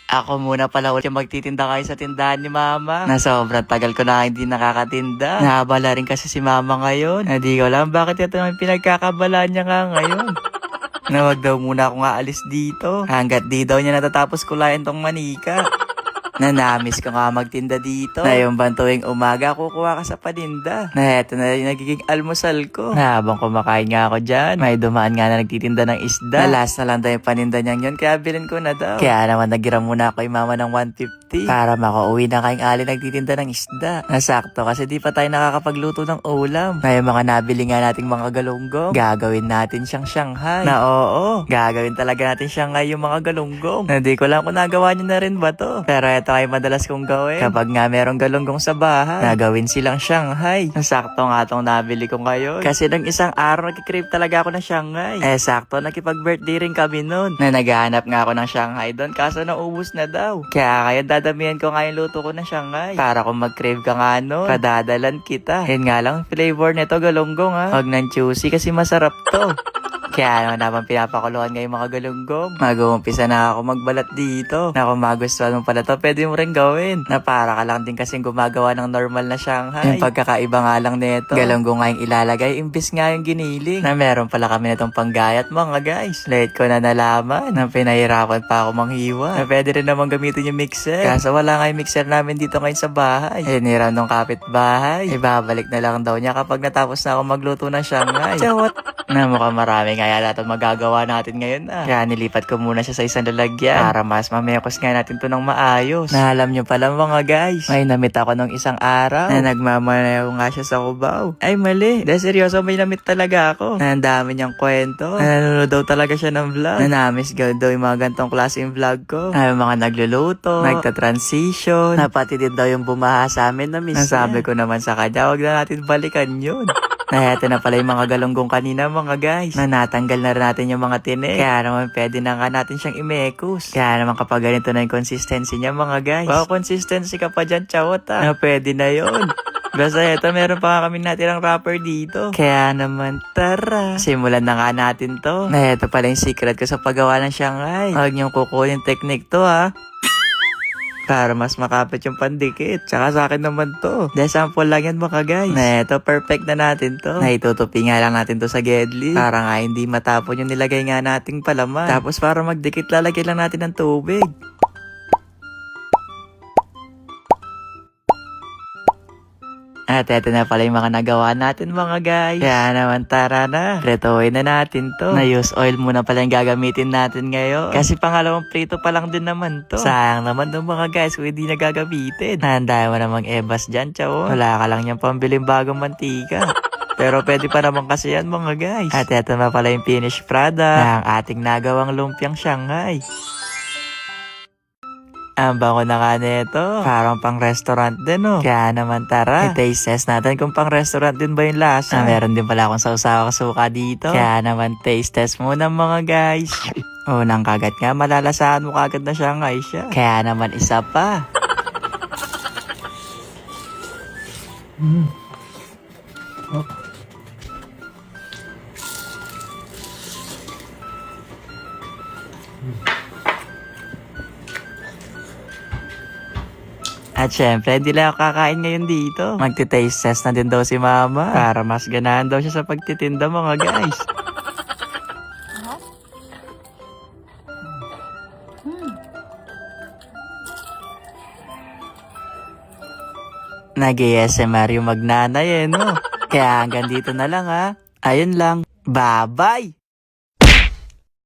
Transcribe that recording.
Ako muna pala ulit yung magtitinda kayo sa tindahan ni Mama. Na sobrang tagal ko na hindi nakakatinda. Naabala rin kasi si Mama ngayon. Hindi ko alam bakit ito naman pinagkakabala niya nga ngayon. Na wag daw muna akong aalis dito. Hanggat di daw niya natatapos kulayan tong manika. Nanamis ko nga magtinda dito. Na yung bantuwing umaga, kukuha ka sa paninda. Na eto na yung nagiging almusal ko. Na habang kumakain nga ako dyan, may dumaan nga na nagtitinda ng isda. Na last na lang daw yung paninda niyang yun, kaya bilhin ko na daw. Kaya naman nagiram muna ako yung Mama ng 150 para makauwi na kayong ali nagtitinda ng isda. Nasakto kasi di pa tayo nakakapagluto ng ulam. Na yung mga nabili nga nating mga galunggong, gagawin natin siyang Shanghai. Na oo, gagawin talaga natin Shanghai yung mga galunggong. Na di ko lang kung nagawa niyo na rin ba to. Pero eto ay madalas kong gawin. Kapag nga merong galunggong sa bahay, nagawin silang Shanghai. Sakto nga itong nabili ko ngayon. Kasi nung isang araw nagkikrave talaga ako ng Shanghai. Sakto nakipag-birthday rin kami nun. Na naghahanap nga ako ng Shanghai doon kaso naubos na daw. Kaya kaya dadamihan ko nga yung luto ko ng Shanghai. Para kung mag-crave ka nga nun, padadalan kita. Yun nga lang flavor nito galunggong ha. Huwag ng juicy kasi masarap to. Kaya naman pinapakuluan ngayong mga galunggong. Mag-uumpisa na ako magbalat dito. Na kung magustuhan mo pala to, pwede mo rin gawin. Na para ka lang din kasing gumagawa ng normal na Shanghai. Yung pagkakaiba nga lang nito, galunggong nga yung ilalagay, imbis nga yung giniling. Na meron pala kami nitong panggayat mga guys. Late ko na nalaman na pinahirapan pa ako manghiwa. Na pwede rin naman gamitin yung mixer. Kaso wala nga yung mixer namin dito ngayon sa bahay. Hiniram nung kapitbahay. Ibabalik na lang daw niya kapag natapos na ako magluto ng Shanghai. Chawat! Na mukhang marami nga yata ito magagawa natin ngayon Kaya nilipat ko muna siya sa isang lalagyan para mas mamekos nga natin to ng maayos. Na alam nyo pala mga guys, may namit ako nung isang araw na nagmamaneho nga siya sa Cubao. Ay mali, dahil seryoso may namit talaga ako. Na ang dami niyang kwento. Na nanonood daw talaga siya ng vlog. Na namis daw yung mga gantong klaseng vlog ko. Na yung mga nagluluto, nagta-transition, na pati din daw yung bumaha sa amin na miss. Nasabi ko naman sa kanya, wag na natin balikan yun. Na eto na pala yung mga galunggong kanina mga guys. Na natanggal na rin natin yung mga tinik. Kaya naman pwede na nga natin siyang imekos. Kaya naman kapag ganito na yung consistency niya mga guys. Wow, consistency ka pa dyan, chawat Na pwede na yun. Basta eto, meron pa kami natirang wrapper dito. Kaya naman, tara. Simulan na nga natin to. Na eto pala yung secret ko sa paggawa ng Shanghai. Huwag niyong kukunin technique to ha. Para mas makapit yung pandikit. Tsaka sa akin naman to. Dahil sample lang yan mga guys. Na eto, perfect na natin to. Na itutupi nga lang natin to sa gedli. Para nga hindi matapon yung nilagay nga nating palaman. Tapos para magdikit, lalagyan lang natin ng tubig. At eto na pala yung mga nagawa natin mga guys. Kaya naman tara na. Pretohin na natin to. Na use oil muna pala yung gagamitin natin ngayon. Kasi pangalawang prito pa lang din naman to. Sayang naman ng mga guys kung hindi na gagamitin. Handa mo namang ebas dyan, chaw. Wala ka lang yung pambiling bagong mantika. Pero pwede pa naman kasi yan mga guys. At eto na pala yung finished product ng ating nagawang lumpiang Shanghai. Ang bango na nga nito. Parang pang restaurant din Kaya naman tara. I-taste test natin kung pang restaurant din ba yung lasa. Meron din pala akong sausawa suka dito. Kaya naman taste test muna mga guys. Unang kagat nga malalasahan mo kagad na Shanghai siya. Kaya naman isa pa. At syempre, hindi lang ako kakain ngayon dito. Magti-taste test na din daw si Mama. Para mas ganahan daw siya sa pagtitinda mga guys. Nag-ASMR yung magnanay Kaya hanggang dito na lang ha. Ayun lang. Bye-bye!